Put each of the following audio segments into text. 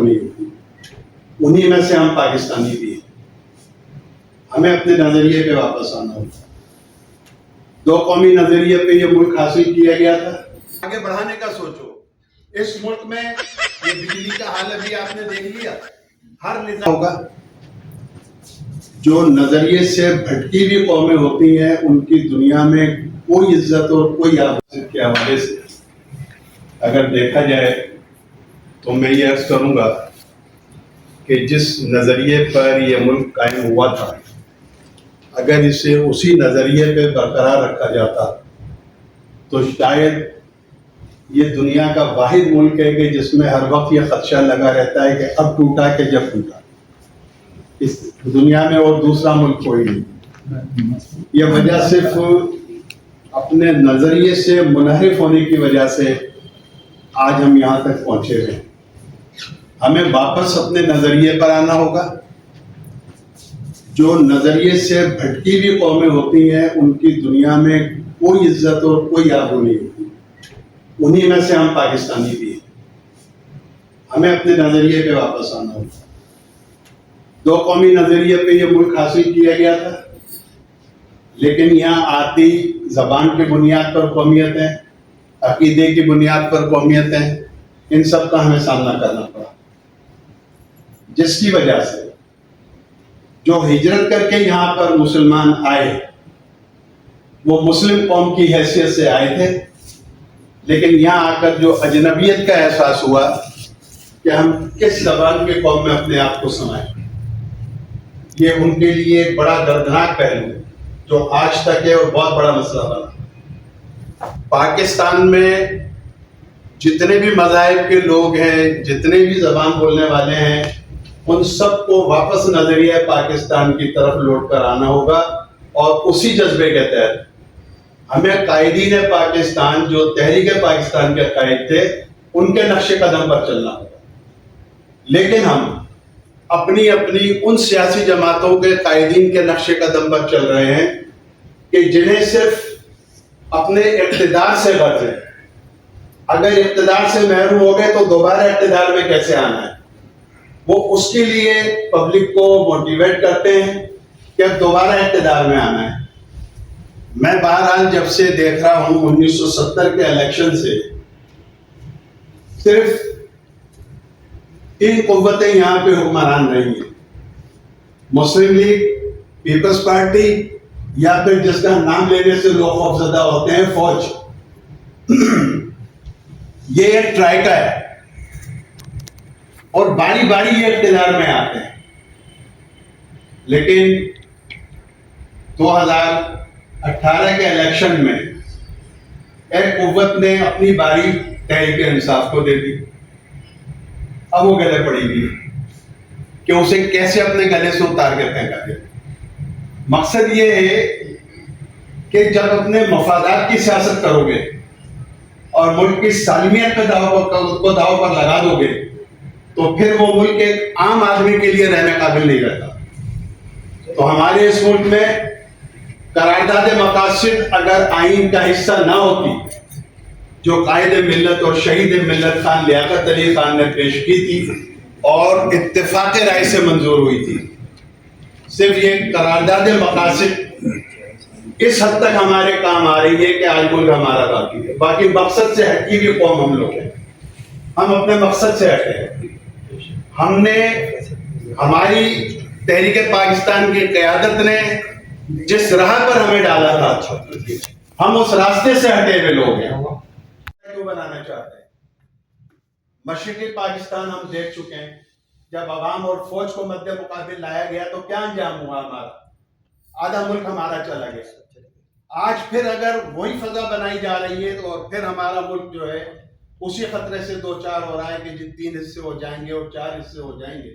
نہیں ہوتی. انہی میں سے ہم پاکستانی بھی ہیں. ہمیں اپنے نظریے پہ واپس آنا ہوگا. دو قومی نظریے پہ یہ ملک حاصل کیا گیا تھا. آگے بڑھانے کا سوچو. اس ملک میں یہ بجلی کا حال ابھی آپ نے دیکھ لیا. ہر نظام ہوگا. جو نظریے سے بھٹکی ہوئی قومیں ہوتی ہیں ان کی دنیا میں کوئی عزت اور کوئی آبرو کے حوالے سے اگر دیکھا جائے تو میں یہ عرض کروں گا کہ جس نظریے پر یہ ملک قائم ہوا تھا اگر اسے اسی نظریے پہ برقرار رکھا جاتا تو شاید یہ دنیا کا واحد ملک ہے کہ جس میں ہر وقت یہ خدشہ لگا رہتا ہے کہ اب ٹوٹا کہ جب ٹوٹا. اس دنیا میں اور دوسرا ملک کوئی نہیں. یہ وجہ صرف اپنے نظریے سے منحرف ہونے کی وجہ سے آج ہم یہاں تک پہنچے ہیں. ہمیں واپس اپنے نظریے پر آنا ہوگا. جو نظریے سے بھٹکی ہوئی قومیں ہوتی ہیں ان کی دنیا میں کوئی عزت اور کوئی آبرو نہیں ہوتی. انہی میں سے ہم پاکستانی بھی ہیں. ہمیں اپنے نظریے پہ واپس آنا ہوگا. دو قومی نظریے پہ یہ ملک حاصل کیا گیا تھا لیکن یہاں آتی زبان کی بنیاد پر قومیتیں, عقیدے کی بنیاد پر قومیتیں, ان سب کا ہمیں سامنا کرنا پڑا, جس کی وجہ سے جو ہجرت کر کے یہاں پر مسلمان آئے وہ مسلم قوم کی حیثیت سے آئے تھے, لیکن یہاں آ کر جو اجنبیت کا احساس ہوا کہ ہم کس زبان کے قوم میں اپنے آپ کو سمائیں, یہ ان کے لیے ایک بڑا دردناک پہلو ہے جو آج تک ہے اور بہت بڑا مسئلہ بنا. پاکستان میں جتنے بھی مذاہب کے لوگ ہیں, جتنے بھی زبان بولنے والے ہیں, ان سب کو واپس نظریہ پاکستان کی طرف لوٹ کر آنا ہوگا اور اسی جذبے کے تحت ہمیں قائدین پاکستان جو تحریک پاکستان کے قائد تھے ان کے نقش قدم پر چلنا ہوگا. لیکن ہم اپنی ان سیاسی جماعتوں کے قائدین کے نقش قدم پر چل رہے ہیں کہ جنہیں صرف اپنے اقتدار سے غرض ہے. اگر اقتدار سے محروم ہو گئے تو دوبارہ اقتدار میں کیسے آنا ہے, وہ اس کے لیے پبلک کو موٹیویٹ کرتے ہیں کہ اب دوبارہ اقتدار میں آنا ہے. میں بہرحال جب سے دیکھ رہا ہوں 1970 کے الیکشن سے صرف 3 قوتیں یہاں پہ حکمران رہی ہیں, مسلم لیگ, پیپلز پارٹی یا پھر جس کا نام لینے سے لوگ خوفزدہ ہوتے ہیں فوج. یہ ایک ٹرائکا ہے اور باری باری یہ اقتدار میں آتے ہیں. لیکن 2018 کے الیکشن میں ایک قوت نے اپنی باری تحریک انصاف کو دے دی. اب وہ گلے پڑی ہوئی کہ اسے کیسے اپنے گلے سے اتار کے پھینکا دے. مقصد یہ ہے کہ جب اپنے مفادات کی سیاست کرو گے اور ملک کی سالمیت پہ داؤ پر لگا دو گے تو پھر وہ ملک ایک عام آدمی کے لیے رہنے قابل نہیں رہتا. تو ہمارے اس ملک میں قرارداد مقاصد اگر آئین کا حصہ نہ ہوتی جو قائد ملت اور شہید ملت خان لیاقت علی خان نے پیش کی تھی اور اتفاق رائے سے منظور ہوئی تھی, صرف یہ قرارداد مقاصد اس حد تک ہمارے کام آ رہی ہے کہ آج ملک ہمارا باقی ہے. باقی مقصد سے ہٹی ہوئی قوم ہم لوگ ہیں. ہم اپنے مقصد سے ہٹے ہیں. ہم نے, ہماری تحریک پاکستان کی قیادت نے جس راہ پر ہمیں ڈالا تھا ہم اس راستے سے ہٹے ہوئے لوگ ہیں. کیوں بنانا چاہتے ہیں؟ مشرقی پاکستان ہم دیکھ چکے ہیں. جب عوام اور فوج کو مد مقابل لایا گیا تو کیا انجام ہوا ہمارا؟ آدھا ملک ہمارا چلا گیا. آج پھر اگر وہی فضا بنائی جا رہی ہے تو پھر ہمارا ملک جو ہے اسی خطرے سے 2-4 ہو رہا ہے کہ جن 3 حصے ہو جائیں گے اور 4 حصے ہو جائیں گے.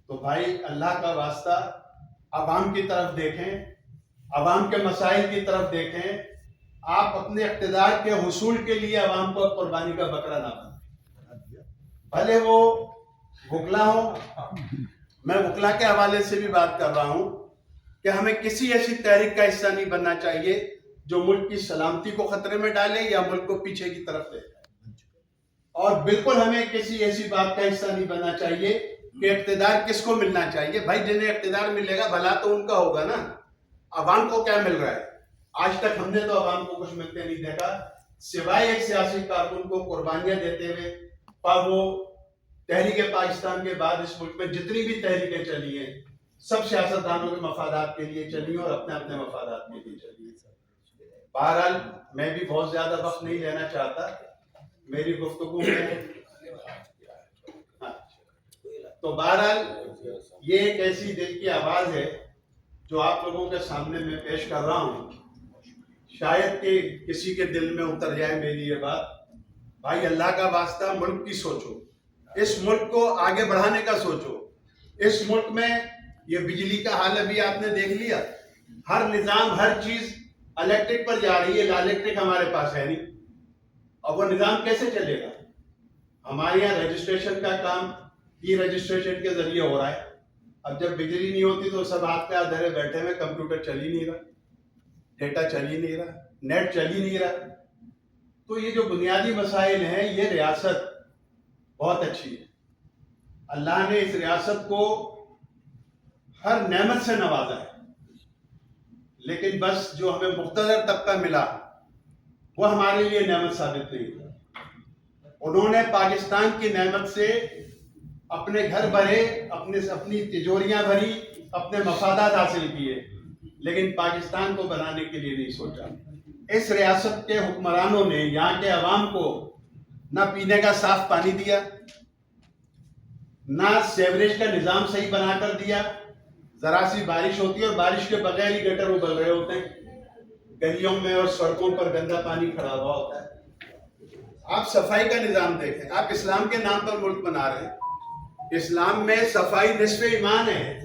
تو بھائی اللہ کا واسطہ عوام کی طرف دیکھیں, عوام کے مسائل کی طرف دیکھیں. آپ اپنے اقتدار کے حصول کے لیے عوام کو قربانی کا بکرا نہ بنائیں. بھلے وہ وکلا ہوں, میں وکلا کے حوالے سے بھی بات کر رہا ہوں کہ ہمیں کسی ایسی تحریک کا حصہ نہیں بننا چاہیے جو ملک کی سلامتی کو خطرے میں ڈالے یا ملک کو پیچھے کی طرف لے جائے. اور بالکل ہمیں کسی ایسی بات کا حصہ نہیں بننا چاہیے کہ اقتدار کس کو ملنا چاہیے. بھائی جنہیں اقتدار ملے گا بھلا تو ان کا ہوگا نا. عوام کو کیا مل رہا ہے؟ آج تک ہم نے تو عوام کو کچھ ملتے نہیں دیکھا سوائے ایک سیاسی کارکن کو قربانیاں دیتے ہوئے. پر وہ تحریک پاکستان کے بعد اس ملک میں جتنی بھی تحریکیں چلی ہیں سب سیاستدانوں کے مفادات کے لیے چلی اور اپنے اپنے مفادات کے لیے چلی. بہرحال میں بھی بہت زیادہ وقت نہیں لینا چاہتا. میری گفتگو میں تو بہرحال یہ ایک ایسی دل کی آواز ہے جو آپ لوگوں کے سامنے میں پیش کر رہا ہوں. شاید کہ کسی کے دل میں اتر جائے میری یہ بات. بھائی اللہ کا واسطہ ملک کی سوچو, اس ملک کو آگے بڑھانے کا سوچو. اس ملک میں یہ بجلی کا حال ابھی آپ نے دیکھ لیا. ہر نظام ہر چیز الیکٹرک پر جا رہی ہے, الیکٹرک ہمارے پاس ہے نہیں. اور وہ نظام کیسے چلے گا؟ ہمارے یہاں رجسٹریشن کا کام ای رجسٹریشن کے ذریعے ہو رہا ہے. اب جب بجلی نہیں ہوتی تو سب ہاتھ پہ ادھرے بیٹھے ہوئے, کمپیوٹر چل ہی نہیں رہا, ڈیٹا چل ہی نہیں رہا, نیٹ چل ہی نہیں رہا. تو یہ جو بنیادی مسائل ہیں یہ ریاست بہت اچھی ہے. اللہ نے اس ریاست کو ہر نعمت سے نوازا ہے, لیکن بس جو ہمیں مقتدر طبقہ ملا وہ ہمارے لیے نعمت ثابت نہیں ہوا. انہوں نے پاکستان کی نعمت سے اپنے گھر بھرے, اپنی تجوریاں بھری, اپنے مفادات حاصل کیے, لیکن پاکستان کو بنانے کے لیے نہیں سوچا. اس ریاست کے حکمرانوں نے یہاں کے عوام کو نہ پینے کا صاف پانی دیا, نہ سیوریج کا نظام صحیح بنا کر دیا. ذرا سی بارش ہوتی ہے اور بارش کے بغیر ہی گٹر ابل رہے ہوتے ہیں, گلیوں میں اور سڑکوں پر گندا پانی کھڑا ہوا ہوتا ہے. آپ صفائی کا نظام دیکھیں. آپ اسلام کے نام پر ملک بنا رہے ہیں. اسلام میں صفائی نصف ایمان ہے,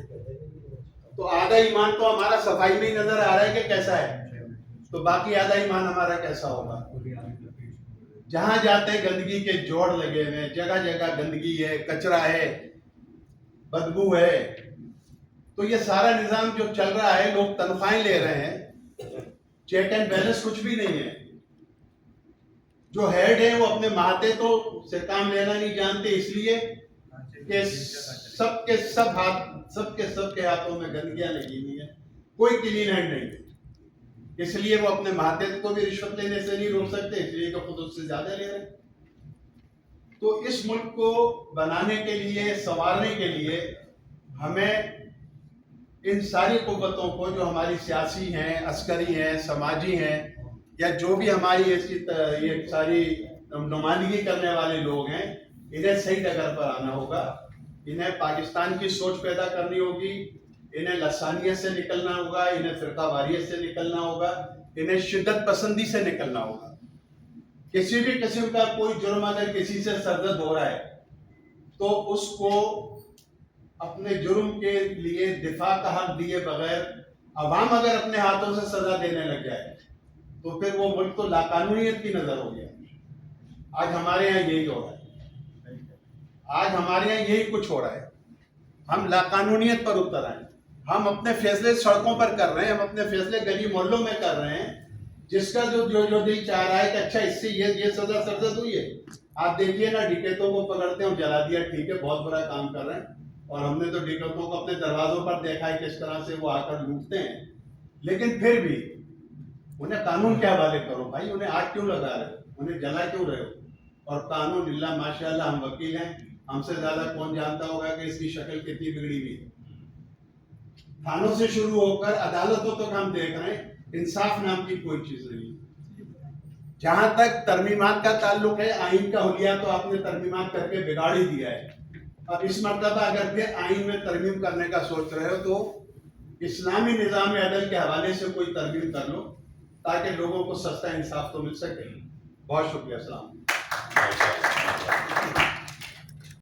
تو آدھا ایمان تو ہمارا صفائی میں ہی نظر آ رہا ہے کہ کیسا ہے, تو باقی آدھا ایمان ہمارا کیسا ہوگا؟ جہاں جاتے گندگی کے جوڑ لگے ہوئے, جگہ جگہ گندگی ہے, کچرا ہے, بدبو ہے. تو یہ سارا نظام جو چل رہا ہے, لوگ تنخواہیں لے رہے ہیں, چیک اینڈ بیلنس کچھ بھی نہیں ہے. جو ہیڈ ہے وہ اپنے مہاتے تو سے کام لینا نہیں جانتے, اس لیے کہ سب کے ہاتھوں میں گندگیاں لگی ہوئی ہیں, کوئی کلین ہینڈ نہیں ہے. اس لیے وہ اپنے مہاتحت کو بھی رشوت لینے سے نہیں روک سکتے, اس لیے کہ خود اس سے زیادہ لے رہے ہیں. تو اس ملک کو بنانے کے لیے, سنوارنے کے لیے ہمیں ان ساری قوتوں کو جو ہماری سیاسی ہیں, عسکری ہیں, سماجی ہیں, یا جو بھی ہماری ایسی یہ ساری نمائندگی کرنے والے لوگ ہیں, انہیں صحیح ڈگر پر آنا ہوگا. انہیں پاکستان کی سوچ پیدا کرنی ہوگی, انہیں لسانیت سے نکلنا ہوگا, انہیں فرقہ واریت سے نکلنا ہوگا, انہیں شدت پسندی سے نکلنا ہوگا. کسی بھی قسم کا کوئی جرم اگر کسی سے سرزد ہو رہا ہے تو اس کو اپنے جرم کے لیے دفاع کا حق دیے بغیر عوام اگر اپنے ہاتھوں سے سزا دینے لگ جائے تو پھر وہ ملک تو لاقانونیت کی نظر ہو گیا. آج ہمارے یہاں یہی ہو رہا ہے, آج ہمارے یہاں یہی کچھ ہو رہا ہے. ہم لاقانونیت پر اتر آئے, ہم اپنے فیصلے سڑکوں پر کر رہے ہیں, ہم اپنے فیصلے گلی محلوں میں کر رہے ہیں, جس کا جو دل چاہ رہا ہے کہ اچھا اس سے یہ سزا سرزد ہوئی ہے. آپ دیکھیے نا, ڈکیتوں کو پکڑتے ہیں, جلا دیا, ٹھیک ہے, بہت بڑا کام کر رہے ہیں, اور ہم نے تو ڈکیتوں کو اپنے دروازوں پر دیکھا ہے کس طرح سے وہ آ کر لوٹتے ہیں. لیکن پھر بھی انہیں قانون کے حوالے کرو بھائی, انہیں آگ کیوں لگا رہے ہو, انہیں جلا کیوں رہے ہو؟ اور قانون اللہ ماشاءاللہ ہم وکیل ہیں, ہم سے زیادہ کون جانتا ہوگا کہ اس کی شکل کتنی بگڑی ہوئی ہے. تھانوں سے شروع ہو کر عدالتوں تک ہم دیکھ رہے ہیں, انصاف نام کی کوئی چیز نہیں. جہاں تک ترمیمات کا تعلق ہے, آئین کا حلیہ تو آپ نے ترمیمات کر کے بگاڑ ہی دیا ہے. اب اس مرتبہ اگر پھر آئین میں ترمیم کرنے کا سوچ رہے ہو تو اسلامی نظام عدل کے حوالے سے کوئی ترمیم کر لو تاکہ لوگوں کو سستا انصاف تو مل سکے. بہت شکریہ. السلام علیکم.